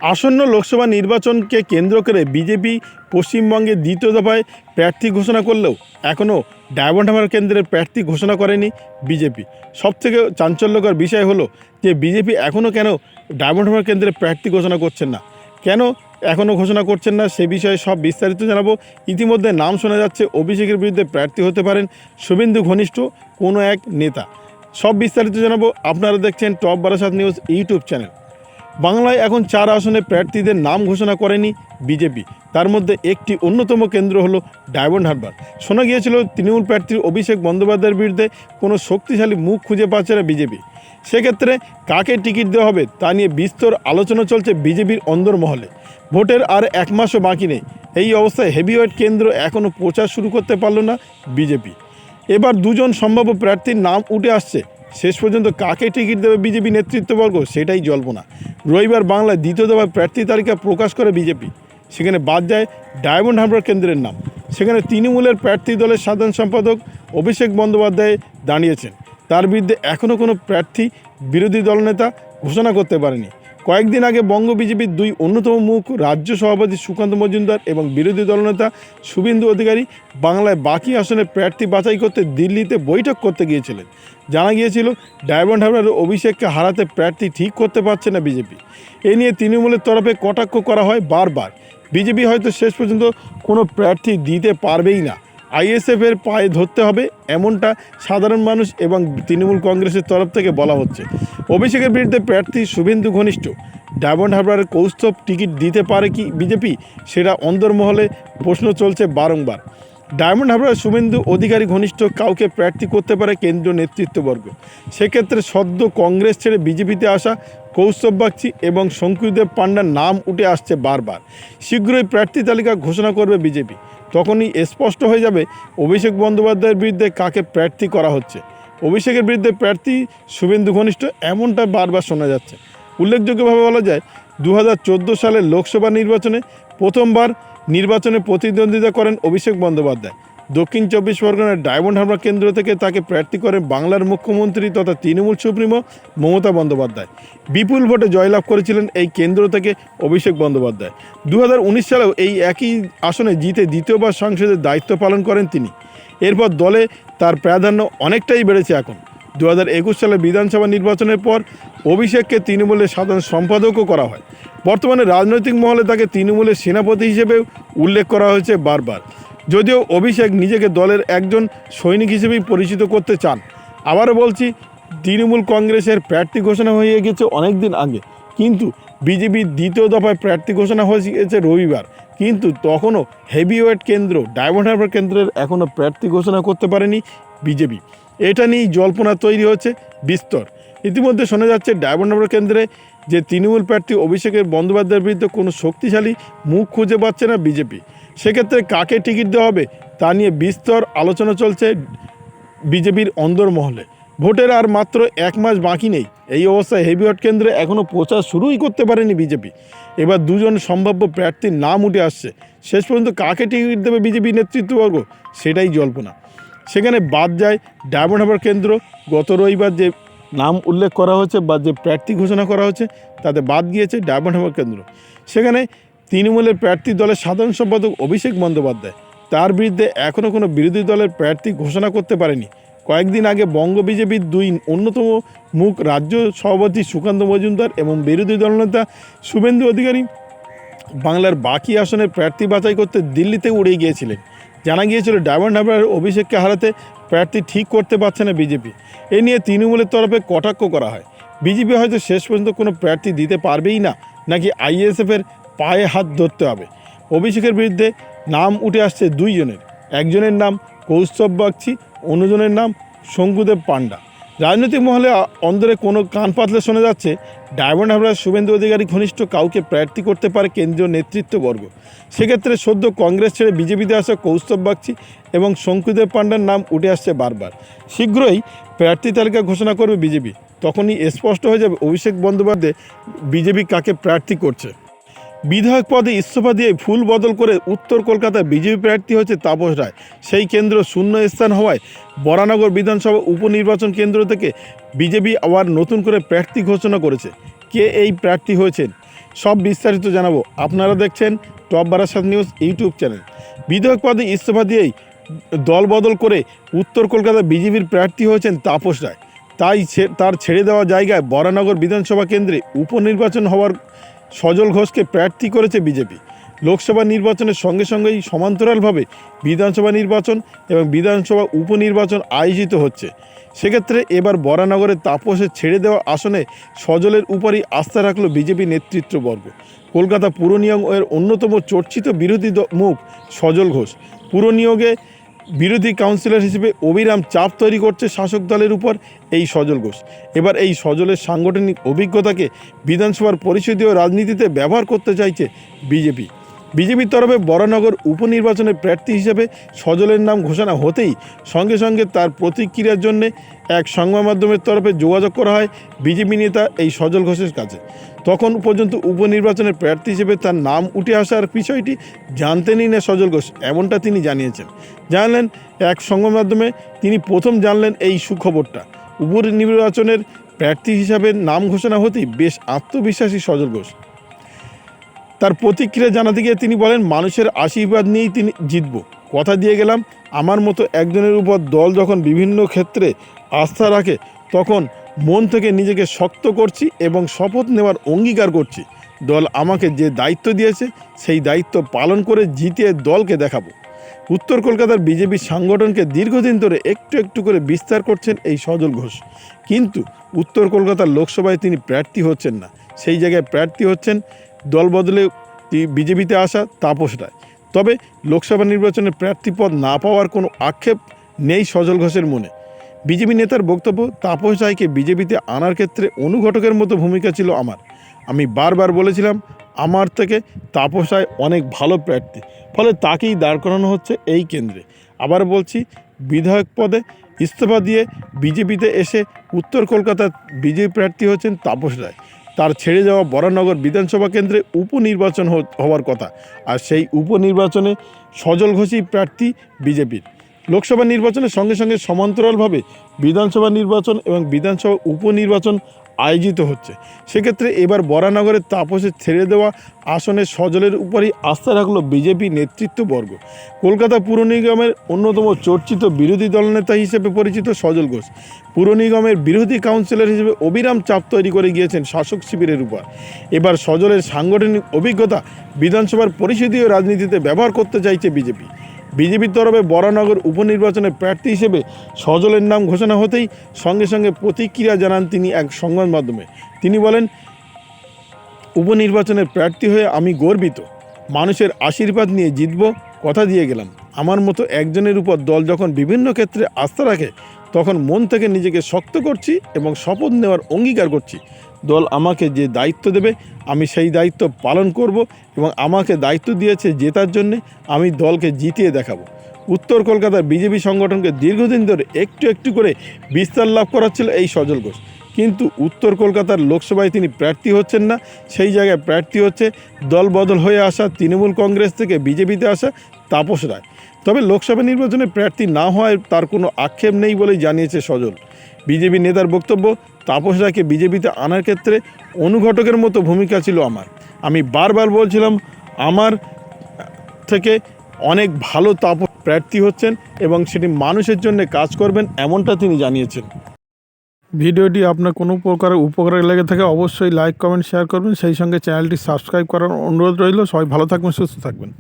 আসন্ন লোকসভা নির্বাচনকে কেন্দ্র করে বিজেপি পশ্চিমবঙ্গে দ্বিতীয় দফায় প্রার্থী ঘোষণা করলেও এখনও ডায়মন্ড হারবার কেন্দ্রের প্রার্থী ঘোষণা করেনি বিজেপি। সবথেকে চাঞ্চল্যকর বিষয় হলো যে বিজেপি এখনও কেন ডায়মন্ড হারবার কেন্দ্রের প্রার্থী ঘোষণা করছেন না, কেন এখনও ঘোষণা করছেন না সে বিষয়ে সব বিস্তারিত জানাবো। ইতিমধ্যে নাম শোনা যাচ্ছে অভিষেকের বিরুদ্ধে প্রার্থী হতে পারেন শুভেন্দু ঘনিষ্ঠ কোনো এক নেতা। সব বিস্তারিত জানাবো। আপনারা দেখছেন top Barasat news YouTube channel. বাংলায় এখন 4 আসনে প্রার্থীদের নাম ঘোষণা করেনি বিজেপি। তার মধ্যে একটি অন্যতম কেন্দ্র হলো ডায়মন্ড হারবার। শোনা গিয়েছিল তৃণমূল প্রার্থী অভিষেক বন্দ্যোপাধ্যায়ের বিরুদ্ধে কোনো শক্তিশালী মুখ খুঁজে পাচ্ছে না বিজেপি। সেক্ষেত্রে কাকে টিকিট দেওয়া হবে তা নিয়ে বিস্তর আলোচনা চলছে বিজেপির অন্দরমহলে। ভোটের আর 1 মাসও বাকি নেই। এই অবস্থায় হেভিওয়েট কেন্দ্র এখনও প্রচার শুরু করতে পারল না বিজেপি। এবার 2 জন সম্ভাব্য প্রার্থীর নাম উঠে আসছে। শেষ পর্যন্ত কাকে টিকিট দেবে বিজেপি নেতৃত্ববর্গ সেটাই জল্পনা। রবিবার বাংলায় দ্বিতীয় দফায় প্রার্থী তালিকা প্রকাশ করে বিজেপি। সেখানে বাদ যায় ডায়মন্ড হারবার কেন্দ্রের নাম। সেখানে তৃণমূলের প্রার্থী দলের সাধারণ সম্পাদক অভিষেক বন্দ্যোপাধ্যায় দাঁড়িয়েছেন। তার বিরুদ্ধে এখনও কোনো প্রার্থী বিরোধী দলনেতা ঘোষণা করতে পারেনি। কয়েকদিন আগে বঙ্গ বিজেপির 2 অন্যতম মুখ রাজ্য সভাপতি সুকান্ত মজুমদার এবং বিরোধী দলনেতা শুভেন্দু অধিকারী বাংলায় বাকি আসনে প্রার্থী বাছাই করতে দিল্লিতে বৈঠক করতে গিয়েছিলেন। জানা গিয়েছিল ডায়মন্ড হারবারের অভিষেককে হারাতে প্রার্থী ঠিক করতে পারছে না বিজেপি। এ নিয়ে তৃণমূলের তরফে কটাক্ষ করা হয় বারবার। বিজেপি হয়তো শেষ পর্যন্ত কোনো প্রার্থী দিতে পারবেই না। আইএসএফের পায়ে ধরতে হবে এমনটা সাধারণ মানুষ এবং তৃণমূল কংগ্রেসের তরফ থেকে বলা হচ্ছে। অভিষেকের বিরুদ্ধে প্রার্থী শুভেন্দু ঘনিষ্ঠ ডায়মন্ড হারবারের কৌস্তব টিকিট দিতে পারে কি বিজেপি, সেটা অন্দরমহলে প্রশ্ন চলছে বারংবার। ডায়মন্ড হারবারের শুভেন্দু অধিকারী ঘনিষ্ঠ কাউকে প্রার্থী করতে পারে কেন্দ্রীয় নেতৃত্ববর্গ। সেক্ষেত্রে সদ্য কংগ্রেস ছেড়ে বিজেপিতে আসা কৌস্তব বাগচি এবং শঙ্কুদেব পাণ্ডার নাম উঠে আসছে বারবার। শীঘ্রই প্রার্থী তালিকা ঘোষণা করবে বিজেপি। তখনই স্পষ্ট হয়ে যাবে অভিষেক বন্দ্যোপাধ্যায়ের বিরুদ্ধে কাকে প্রার্থী করা হচ্ছে। অভিষেকের বিরুদ্ধে প্রার্থী শুভেন্দু ঘনিষ্ঠ এমনটা বারবার শোনা যাচ্ছে। উল্লেখযোগ্যভাবে বলা যায় 2014 সালের লোকসভা নির্বাচনে প্রথমবার নির্বাচনে প্রতিদ্বন্দ্বিতা করেন অভিষেক বন্দ্যোপাধ্যায়। দক্ষিণ 24 পরগনার ডায়মন্ড হারবার কেন্দ্র থেকে তাকে প্রার্থী করেন বাংলার মুখ্যমন্ত্রী তথা তৃণমূল সুপ্রিমো মমতা বন্দ্যোপাধ্যায়। বিপুল ভোটে জয়লাভ করেছিলেন এই কেন্দ্র থেকে অভিষেক বন্দ্যোপাধ্যায়। 2019 সালেও এই একই আসনে জিতে দ্বিতীয়বার সংসদের দায়িত্ব পালন করেন তিনি। এরপর দলে তার প্রাধান্য অনেকটাই বেড়েছে। এখন 2021 সালে বিধানসভা নির্বাচনের পর অভিষেককে তৃণমূলের সাধারণ সম্পাদকও করা হয়। বর্তমানে রাজনৈতিক মহলে তাকে তৃণমূলের সেনাপতি হিসেবেও উল্লেখ করা হয়েছে বারবার। যদিও অভিষেক নিজেকে দলের একজন সৈনিক হিসেবেই পরিচিত করতে চান। আবারও বলছি, তৃণমূল কংগ্রেসের প্রার্থী ঘোষণা হয়ে গেছে অনেক দিন আগে, কিন্তু বিজেপির দ্বিতীয় দফায় প্রার্থী ঘোষণা হয়ে গেছে রবিবার। কিন্তু তখনও হেভিওয়েট কেন্দ্র ডায়মন্ড হারবার কেন্দ্রের এখনও প্রার্থী ঘোষণা করতে পারেনি বিজেপি। এটা নিয়েই জল্পনা তৈরি হচ্ছে বিস্তর। ইতিমধ্যে শোনা যাচ্ছে ডায়মন্ড হারবার কেন্দ্রে যে তৃণমূল প্রার্থী অভিষেকের বন্দ্যোপাধ্যায়ের বিরুদ্ধে কোনো শক্তিশালী মুখ খুঁজে পাচ্ছে না বিজেপি। সেক্ষেত্রে কাকে টিকিট দেওয়া হবে তা নিয়ে বিস্তর আলোচনা চলছে বিজেপির অন্দরমহলে। ভোটের আর মাত্র 1 মাস বাকি নেই। এই অবস্থায় হেভিওয়েট কেন্দ্রে এখনও প্রচার শুরুই করতে পারেনি বিজেপি। এবার 2 জন সম্ভাব্য প্রার্থীর নাম উঠে আসছে। শেষ পর্যন্ত কাকে টিকিট দেবে বিজেপি নেতৃত্ববর্গ সেটাই জল্পনা। সেখানে বাদ যায় ডায়মন্ড হারবার কেন্দ্র। গত রবিবার যে নাম উল্লেখ করা হয়েছে বা যে প্রার্থী ঘোষণা করা হয়েছে তাতে বাদ গিয়েছে ডায়মন্ড হারবার কেন্দ্র। সেখানে তৃণমূলের প্রার্থী দলের সাধারণ সম্পাদক অভিষেক বন্দ্যোপাধ্যায়, তার বিরুদ্ধে এখনও কোনো বিরোধী দলের প্রার্থী ঘোষণা করতে পারেনি। কয়েকদিন আগে বঙ্গ বিজেপির 2 অন্যতম মুখ রাজ্য সভাপতি সুকান্ত মজুমদার এবং বিরোধী দলনেতা শুভেন্দু অধিকারী বাংলার বাকি আসনের প্রার্থী বাছাই করতে দিল্লিতে উড়ে গিয়েছিলেন। জানা গিয়েছিল ডায়মন্ড হারবার অভিষেককে হারাতে প্রার্থী ঠিক করতে পারছে না বিজেপি। এ নিয়ে তৃণমূলের তরফে কটাক্ষ করা হয়। বিজেপি হয়তো শেষ পর্যন্ত কোনো প্রার্থী দিতে পারবেই না, নাকি আইএসএফের পায়ে হাত ধরতে হবে। অভিষেকের বিরুদ্ধে নাম উঠে আসছে 2 জনের। একজনের নাম কৌস্তব বাগচি, অন্যজনের নাম শঙ্কুদেব পাণ্ডা। রাজনৈতিক মহলে অন্দরে কোনো কান পাতলে শোনা যাচ্ছে ডায়মন্ড হারবার শুভেন্দু অধিকারী ঘনিষ্ঠ কাউকে প্রার্থী করতে পারে কেন্দ্রীয় নেতৃত্ববর্গ। সেক্ষেত্রে সদ্য কংগ্রেস ছেড়ে বিজেপিতে আসা কৌস্তব বাগচি এবং শঙ্কুদেব পাণ্ডার নাম উঠে আসছে বারবার। শীঘ্রই প্রার্থী তালিকা ঘোষণা করবে বিজেপি। তখনই স্পষ্ট হয়ে যাবে অভিষেক বন্দ্যোপাধ্যায় বিজেপি কাকে প্রার্থী করছে। বিধায়ক পদে ইস্তফা দিয়ে ফুল বদল করে উত্তর কলকাতায় বিজেপি প্রার্থী হয়েছে তাপস রায়। সেই কেন্দ্র শূন্য স্থান হওয়ায় বরানগর বিধানসভা উপনির্বাচন কেন্দ্র থেকে বিজেপি আবার নতুন করে প্রার্থী ঘোষণা করেছে। কে এই প্রার্থী হয়েছেন সব বিস্তারিত জানাবো। আপনারা দেখছেন top Barasat news YouTube channel. বিধায়ক পদে ইস্তফা দিয়েই দল বদল করে উত্তর কলকাতা বিজেপির প্রার্থী হয়েছেন তাপস রায়। তাই তার ছেড়ে দেওয়া জায়গায় বরানগর বিধানসভা কেন্দ্রে উপনির্বাচন হওয়ার সজল ঘোষকে প্রার্থী করেছে বিজেপি। লোকসভা নির্বাচনের সঙ্গে সঙ্গেই সমান্তরালভাবে বিধানসভা নির্বাচন এবং বিধানসভা উপনির্বাচন আয়োজিত হচ্ছে। সেক্ষেত্রে এবার বরানগরের তাপসের ছেড়ে দেওয়া আসনে সজলের উপরই আস্থা রাখল বিজেপি নেতৃত্ববর্গ। কলকাতা পুর নিয়োগের অন্যতম চর্চিত বিরোধী মুখ সজল ঘোষ। পুর নিয়োগে বিরোধী কাউন্সিলর হিসেবে অবিরাম চাপ তৈরি করছে শাসক দলের উপর এই সজল ঘোষ। এবার এই সজলের সাংগঠনিক অভিজ্ঞতাকে বিধানসভার পরিষদীয় রাজনীতিতে ব্যবহার করতে চাইছে বিজেপি। বিজেপির তরফে বরানগর উপনির্বাচনের প্রার্থী হিসেবে সজলের নাম ঘোষণা হতেই সঙ্গে সঙ্গে তার প্রতিক্রিয়ার জন্য এক সংবাদ মাধ্যমের তরফে যোগাযোগ করা হয় বিজেপি নেতা এই সজল ঘোষের কাছে। তখন পর্যন্ত উপনির্বাচনের প্রার্থী হিসেবে তার নাম উঠে আসার বিষয়টি জানতেনই না সজল ঘোষ, এমনটা তিনি জানিয়েছেন। জানলেন এক সংবাদ মাধ্যমে তিনি প্রথম জানলেন এই সুখবরটা। উপনির্বাচনের প্রার্থী হিসাবে নাম ঘোষণা হতেই বেশ আত্মবিশ্বাসী সজল ঘোষ। তার প্রতিক্রিয়া জানাতে গিয়ে তিনি বলেন, মানুষের আশীর্বাদ নিয়েই তিনি জিতব, কথা দিয়ে গেলাম। আমার মতো একজনের উপর দল যখন বিভিন্ন ক্ষেত্রে আস্থা রাখে তখন মন থেকে নিজেকে শক্ত করছি এবং শপথ নেওয়ার অঙ্গীকার করছি। দল আমাকে যে দায়িত্ব দিয়েছে সেই দায়িত্ব পালন করে জিতিয়ে দলকে দেখাবো। উত্তর কলকাতার বিজেপি সাংগঠনকে দীর্ঘদিন ধরে একটু একটু করে বিস্তার করছেন এই সজল ঘোষ, কিন্তু উত্তর কলকাতার লোকসভায় তিনি প্রার্থী হচ্ছেন না। সেই জায়গায় প্রার্থী হচ্ছেন দল বদলে বিজেপিতে আসা তাপস রায়। তবে লোকসভা নির্বাচনে প্রার্থীপদ না পাওয়ার কোনো আক্ষেপ নেই সজল ঘোষের মনে। বিজেপি নেতার বক্তব্য, তাপস রায়কে বিজেপিতে আনার ক্ষেত্রে অনুঘটকের মতো ভূমিকা ছিল আমার। আমি বারবার বলেছিলাম আমার থেকে তাপস রায় অনেক ভালো প্রার্থী, ফলে তাকেই দাঁড় করানো হচ্ছে এই কেন্দ্রে। আবার বলছি, বিধায়ক পদে ইস্তফা দিয়ে বিজেপিতে এসে উত্তর কলকাতার বিজেপি প্রার্থী হচ্ছেন তাপস রায়। তার ছেড়ে যাওয়া বরানগর বিধানসভা কেন্দ্রে উপনির্বাচন হওয়ার কথা, আর সেই উপনির্বাচনে সজল ঘোষই প্রার্থী বিজেপির। লোকসভা নির্বাচনের সঙ্গে সঙ্গে সমান্তরালভাবে বিধানসভা নির্বাচন এবং বিধানসভা উপনির্বাচন আয়োজিত হচ্ছে। সেক্ষেত্রে এবার বরানগরের তাপসের ছেড়ে দেওয়া আসনে সজলের উপরই আস্থা রাখল বিজেপি নেতৃত্ববর্গ। কলকাতা পুর নিগমের অন্যতম চর্চিত বিরোধী দলনেতা হিসেবে পরিচিত সজল ঘোষ পুর নিগমের বিরোধী কাউন্সিলর হিসেবে অবিরাম চাপ তৈরি করে গিয়েছেন শাসক শিবিরের উপর। এবার সজলের সাংগঠনিক অভিজ্ঞতা বিধানসভার পরিষদীয় রাজনীতিতে ব্যবহার করতে চাইছে বিজেপি। বিজেপির তরফে বরানগর উপনির্বাচনের প্রার্থী হিসেবে সজলের নাম ঘোষণা হতেই সঙ্গে সঙ্গে প্রতিক্রিয়া জানান তিনি এক সংবাদ মাধ্যমে। তিনি বলেন, উপনির্বাচনের প্রার্থী হয়ে আমি গর্বিত, মানুষের আশীর্বাদ নিয়ে জিতব, কথা দিয়ে গেলাম। আমার মতো একজনের উপর দল যখন বিভিন্ন ক্ষেত্রে আস্থা রাখে তখন মন থেকে নিজেকে শক্ত করছি এবং শপথ নেওয়ার অঙ্গীকার করছি। দল আমাকে যে দায়িত্ব দেবে আমি সেই দায়িত্ব পালন করব এবং আমাকে দায়িত্ব দিয়েছে জেতার জন্যে, আমি দলকে জিতিয়ে দেখাবো। উত্তর কলকাতার বিজেপি সংগঠনকে দীর্ঘদিন ধরে একটু একটু করে বিস্তার লাভ করাচ্ছিল এই সজল ঘোষ, কিন্তু উত্তর কলকাতার লোকসভায় তিনি প্রার্থী হচ্ছেন না। সেই জায়গায় প্রার্থী হচ্ছে দল বদল হয়ে আসা তৃণমূল কংগ্রেস থেকে বিজেপিতে আসা তাপস রায়। তবে লোকসভা নির্বাচনে প্রার্থী না হওয়ায় তার কোনো আক্ষেপ নেই বলেই জানিয়েছে সজল। বিজেপি নেতার বক্তব্য, তাপস রায়কে বিজেপিতে আনার ক্ষেত্রে অনুঘটকের মতো ভূমিকা ছিল আমার। আমি বারবার বলছিলাম আমার থেকে অনেক ভালো তাপস প্রার্থী হচ্ছেন এবং সেটি মানুষের জন্য কাজ করবেন, এমনটা তিনি জানিয়েছেন। ভিডিওটি আপনার কোনো প্রকার উপকারে লেগে থাকে অবশ্যই লাইক, কমেন্ট, শেয়ার করবেন। সেই সঙ্গে চ্যানেলটি সাবস্ক্রাইব করার অনুরোধ রইল। সবাই ভালো থাকবেন, সুস্থ থাকবেন।